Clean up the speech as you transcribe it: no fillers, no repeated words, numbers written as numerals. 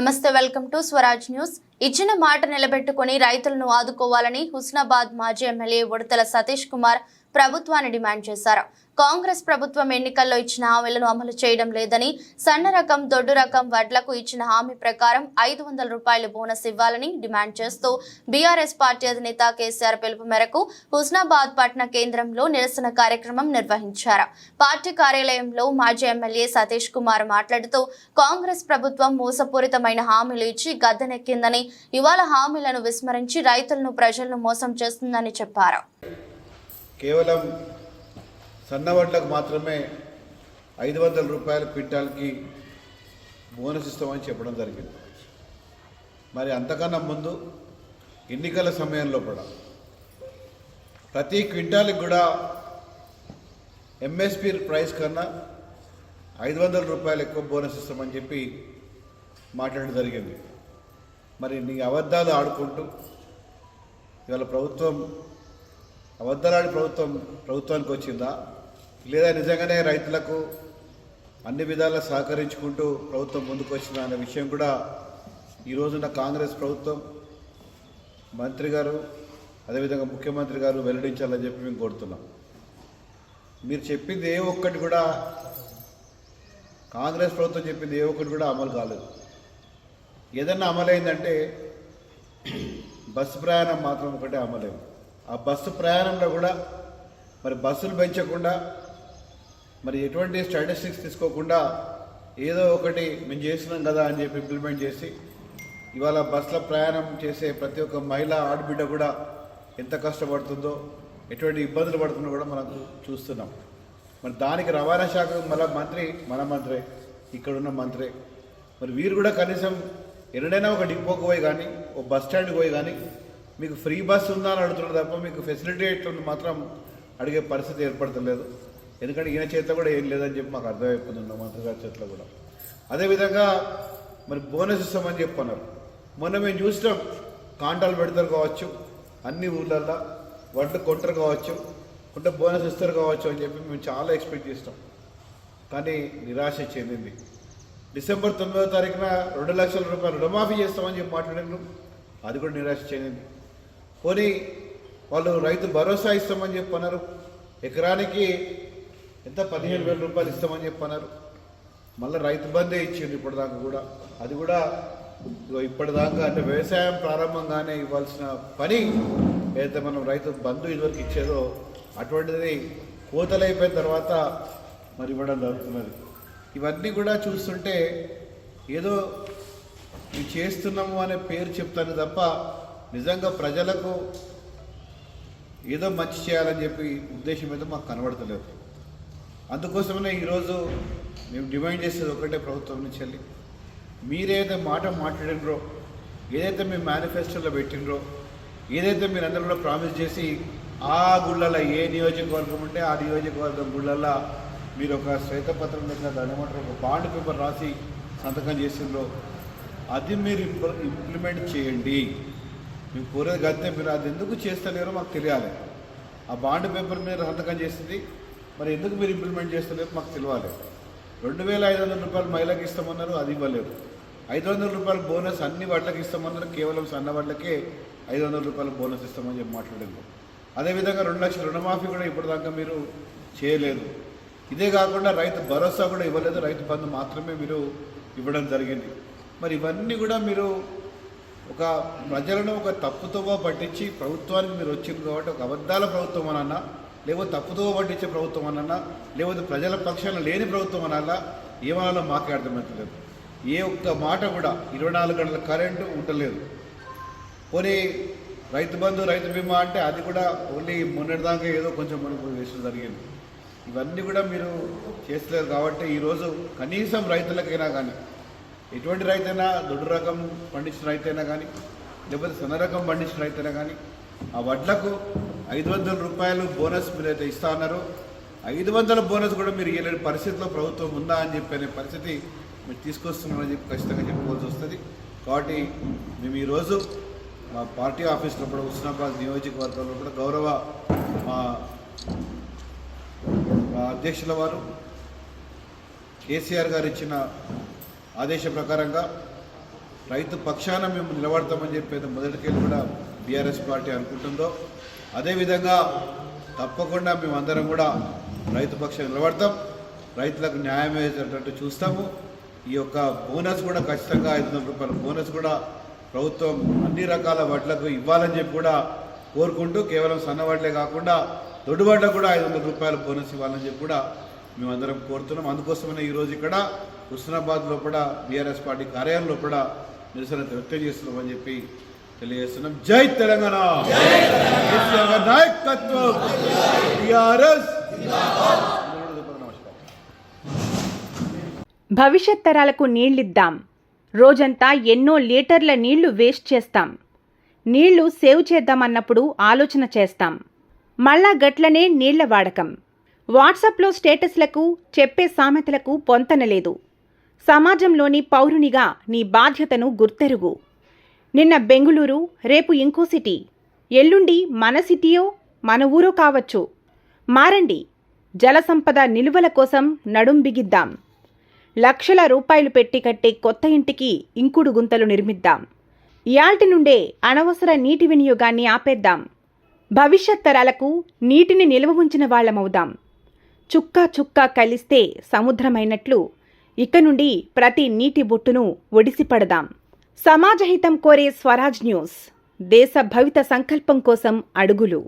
నమస్తే, welcome to Swaraj news. ఇచ్చిన మాట నిలబెట్టుకుని రైతులను ఆదుకోవాలని హుస్నాబాద్ మాజీ ఎమ్మెల్యే ఉడతల సతీష్ కుమార్ ప్రభుత్వాన్ని డిమాండ్ చేశారు. కాంగ్రెస్ ప్రభుత్వం ఎన్నికల్లో ఇచ్చిన హామీలను అమలు చేయడం లేదని, సన్న రకం, దొడ్డు రకం వడ్లకు ఇచ్చిన హామీ ప్రకారం 500 రూపాయల బోనస్ ఇవ్వాలని డిమాండ్ చేస్తూ బీఆర్ఎస్ పార్టీ అధినేత కేసీఆర్ పిలుపు మేరకు హుస్నాబాద్ పట్టణ కేంద్రంలో నిరసన కార్యక్రమం నిర్వహించారు. పార్టీ కార్యాలయంలో మాజీ ఎమ్మెల్యే సతీష్ కుమార్ మాట్లాడుతూ కాంగ్రెస్ ప్రభుత్వం మోసపూరితమైన హామీలు ఇచ్చి గద్దెనెక్కిందని, ఇవాళ హామీలను విస్మరించి రైతులను, ప్రజలను మోసం చేస్తుందని చెప్పారు. కేవలం సన్నవడ్లకు మాత్రమే 500 రూపాయల క్వింటాల్కి బోనస్ ఇస్తామని చెప్పడం జరిగింది. మరి అంతకన్నా ముందు ఎన్నికల సమయంలో కూడా ప్రతి క్వింటాల్కి కూడా ఎంఎస్పి ప్రైస్ కన్నా 500 రూపాయలు ఎక్కువ బోనస్ ఇస్తామని చెప్పి మాట్లాడడం జరిగింది. మరి నీ అబద్ధాలు ఆడుకుంటూ ఇవాళ అబద్ధాలాడి ప్రభుత్వానికి వచ్చిందా, లేదా నిజంగానే రైతులకు అన్ని విధాలా సహకరించుకుంటూ ప్రభుత్వం ముందుకు వచ్చిందా అనే విషయం కూడా ఈ రోజున కాంగ్రెస్ ప్రభుత్వం, మంత్రి గారు, అదేవిధంగా ముఖ్యమంత్రి గారు వెల్లడించాలని చెప్పి మేము కోరుతున్నాం. మీరు చెప్పింది ఏ ఒక్కటి కూడా, కాంగ్రెస్ ప్రభుత్వం చెప్పింది ఏ ఒక్కటి కూడా అమలు కాలేదు. ఏదన్నా అమలైందంటే బస్సు ప్రయాణం మాత్రం ఒకటే అమలైంది. ఆ బస్సు ప్రయాణంలో కూడా మరి బస్సులు పెంచకుండా, మరి ఎటువంటి స్టాటిస్టిక్స్ తీసుకోకుండా ఏదో ఒకటి మేము చేస్తున్నాం కదా అని చెప్పి ఇంప్లిమెంట్ చేసి ఇవాళ బస్సులో ప్రయాణం చేసే ప్రతి ఒక్క మహిళ, ఆడబిడ్డ కూడా ఎంత కష్టపడుతుందో, ఎటువంటి ఇబ్బందులు పడుతుందో కూడా మనం చూస్తున్నాం. మరి దానికి రవాణా శాఖ మన మంత్రే, ఇక్కడున్న మంత్రే, మరి వీరు కూడా కనీసం ఎన్నడైనా ఒక డిపోకి పోయి కానీ, ఒక బస్ స్టాండ్కి పోయి కానీ మీకు ఫ్రీ బస్ ఉందా అని అడుగుతున్నారు తప్ప మీకు ఫెసిలిటీ ఎట్లుంది మాత్రం అడిగే పరిస్థితి ఏర్పడతలేదు. ఎందుకంటే ఈయన చేతిలో కూడా ఏం లేదని చెప్పి మాకు అర్థమైపోతుంది, మంత్రి గారి చేతిలో కూడా. అదేవిధంగా మరి బోనస్ ఇస్తామని చెప్పన్నారు. మొన్న మేము చూసినాం, కాంటాలు పెడతారు కావచ్చు, అన్ని ఊళ్ళల్లో వడ్లు కొంటారు కావచ్చు, కొంటే బోనస్ ఇస్తారు కావచ్చు అని చెప్పి మేము చాలా ఎక్స్పెక్ట్ చేస్తాం. కానీ నిరాశ చెందింది. డిసెంబర్ 9వ తారీఖున 2 లక్షల రూపాయలు రుణమాఫీ చేస్తామని చెప్పి మాట్లాడారు, అది కూడా నిరాశ చెందింది. పోనీ వాళ్ళు రైతు భరోసా ఇస్తామని చెప్పన్నారు, ఎకరానికి ఎంత 15,000 రూపాయలు ఇస్తామని చెప్పన్నారు. మళ్ళీ రైతు బందే ఇచ్చింది ఇప్పటిదాకా కూడా. అది కూడా ఇప్పటిదాకా అంటే వ్యవసాయం ప్రారంభంగానే ఇవ్వాల్సిన పని ఏదైతే మనం రైతు బంధు ఇదివరకు ఇచ్చేదో అటువంటిది కోతలు అయిపోయిన తర్వాత మరి ఇవ్వడం జరుగుతున్నది. ఇవన్నీ కూడా చూస్తుంటే ఏదో ఇవి చేస్తున్నాము అనే పేరు చెప్తాను తప్ప నిజంగా ప్రజలకు ఏదో మంచి చేయాలని చెప్పి ఉద్దేశం అయితే మాకు కనబడతలేదు. అందుకోసమే ఈరోజు మేము డిమాండ్ చేసేది ఒకటే, ప్రభుత్వం నుంచి వెళ్ళి మీరేదైతే మాట మాట్లాడినరో, ఏదైతే మీ మేనిఫెస్టోలో పెట్టినరో, ఏదైతే మీరు అందరూ కూడా ప్రామిస్ చేసి ఆ గుళ్ళల్లో ఏ నియోజకవర్గం ఉంటే ఆ నియోజకవర్గం గుళ్ళల్లో మీరు ఒక శ్వేతపత్రం దగ్గర దాని ఏమంటారు ఒక బాండ్ పేపర్ రాసి సంతకం చేసిండ్రో అది మీరు ఇంప్లిమెంట్ చేయండి. మీకు కోరేది కడితే మీరు అది ఎందుకు చేస్తలేరో మాకు తెలియాలి. ఆ బాండ్ పేపర్ మీద సంతకం చేసింది మరి ఎందుకు మీరు ఇంప్లిమెంట్ చేస్తలేరు మాకు తెలియాలి. 2,500 రూపాయలు మహిళకి ఇస్తామన్నారు, అది ఇవ్వలేదు. 500 రూపాయలు బోనస్ అన్ని వడ్లకి ఇస్తామన్నారు, కేవలం సన్న వడ్లకే 500 రూపాయలు బోనస్ ఇస్తామని చెప్పి మాట్లాడారు. అదేవిధంగా 2 లక్షల రుణమాఫీ కూడా ఇప్పటిదాకా మీరు చేయలేదు. ఇదే కాకుండా రైతు భరోసా కూడా ఇవ్వలేదు, రైతు బంధు మాత్రమే మీరు ఇవ్వడం జరిగింది. మరి ఇవన్నీ కూడా మీరు ఒక ప్రజలను ఒక తప్పుతోవ పట్టించి ప్రభుత్వానికి మీరు వచ్చింది కాబట్టి ఒక అబద్ధాల ప్రభుత్వం అనన్నా, లేకపోతే తప్పుతోవ పట్టించే ప్రభుత్వం అనన్నా, లేకపోతే ప్రజల పక్షాన లేని ప్రభుత్వం అనాలా, ఏమనాలో మాకే అర్థమవుతలేదు. ఏ ఒక్క మాట కూడా 24 గంటల కరెంటు ఉండలేదు. పోనీ రైతు బంధు, రైతు బీమా అంటే అది కూడా ఓన్లీ మొన్నటిదాకా ఏదో కొంచెం మనకు వేసడం జరిగింది. ఇవన్నీ కూడా మీరు చేస్తలేరు కాబట్టి ఈరోజు కనీసం రైతులకైనా కానీ, ఎటువంటి రైతైనా, దొడ్డు రకం పండించిన రైతైనా కానీ, లేకపోతే సన్న రకం పండించిన రైతైనా కానీ, ఆ వడ్లకు 500 రూపాయలు బోనస్ మీరైతే ఇస్తా అన్నారు, 500 బోనస్ కూడా మీరు ఇవ్వలేని పరిస్థితిలో ప్రభుత్వం ఉందా అని చెప్పే పరిస్థితి మీరు తీసుకొస్తున్నారని చెప్పి ఖచ్చితంగా చెప్పుకోవాల్సి వస్తుంది. కాబట్టి మేము ఈరోజు మా పార్టీ ఆఫీస్లో కూడా హుస్నాబాద్ నియోజకవర్గంలో కూడా గౌరవ మా అధ్యక్షుల వారు కేసీఆర్ గారు ఇచ్చిన ఆదేశ ప్రకారంగా రైతు పక్షాన మేము నిలబడతామని చెప్పేది మొదటికెళ్ళి కూడా బీఆర్ఎస్ పార్టీ అనుకుంటుందో అదేవిధంగా తప్పకుండా మేమందరం కూడా రైతు పక్షాన నిలబడతాం, రైతులకు న్యాయం అయ్యేటట్టు చూస్తాము. ఈ యొక్క బోనస్ కూడా ఖచ్చితంగా 500 రూపాయల బోనస్ కూడా ప్రభుత్వం అన్ని రకాల వడ్లకు ఇవ్వాలని చెప్పి కూడా కోరుకుంటూ కేవలం సన్న వడ్లే కాకుండా దొడ్డు వడ్లకు కూడా 500 రూపాయల బోనస్ ఇవ్వాలని చెప్పి కూడా మేమందరం కోరుతున్నాం. అందుకోసమనే ఈరోజు ఇక్కడ హుస్నాబాద్ లోపల బీఆర్ఎస్ పార్టీ కార్యాలయం లోపల నిరసన వ్యక్తం చేస్తున్నామని చెప్పి తెలియజేస్తున్నాం. జై తెలంగాణ, కేసీఆర్ నాయకత్వం, బీఆర్ఎస్. భవిష్యత్ తరాలకు నీళ్ళిద్దాం. రోజంతా ఎన్నో లీటర్ల నీళ్లు వేస్ట్ చేస్తాం. నీళ్లు సేవ్ చేద్దామన్నప్పుడు ఆలోచన చేస్తాం. మళ్ళా గట్లనే నీళ్ల వాడకం. వాట్సాప్లో స్టేటస్లకు చెప్పే సామెతలకు పొంతనలేదు. సమాజంలోని పౌరునిగా నీ బాధ్యతను గుర్తెరుగు. నిన్న బెంగుళూరు, రేపు ఇంకో సిటీ, ఎల్లుండి మన సిటీయో మన ఊరో కావచ్చు. మారండి, జలసంపద నిలువల కోసం నడుం బిగిద్దాం. లక్షల రూపాయలు పెట్టి కట్టే కొత్త ఇంటికి ఇంకుడు గుంతలు నిర్మిద్దాం. ఇయాల్టి నుండే అనవసర నీటి వినియోగాన్ని ఆపేద్దాం. భవిష్యత్ తరాలకు నీటిని నిల్వ ఉంచిన వాళ్లమవుదాం. చుక్కా చుక్కా కలిస్తే సముద్రమైనట్లు ఇక నుండి ప్రతి నీటి బొట్టును ఒడిసిపడదాం. సమాజహితం కోరే స్వరాజ్ న్యూస్. దేశ భవిత సంకల్పం కోసం అడుగులు.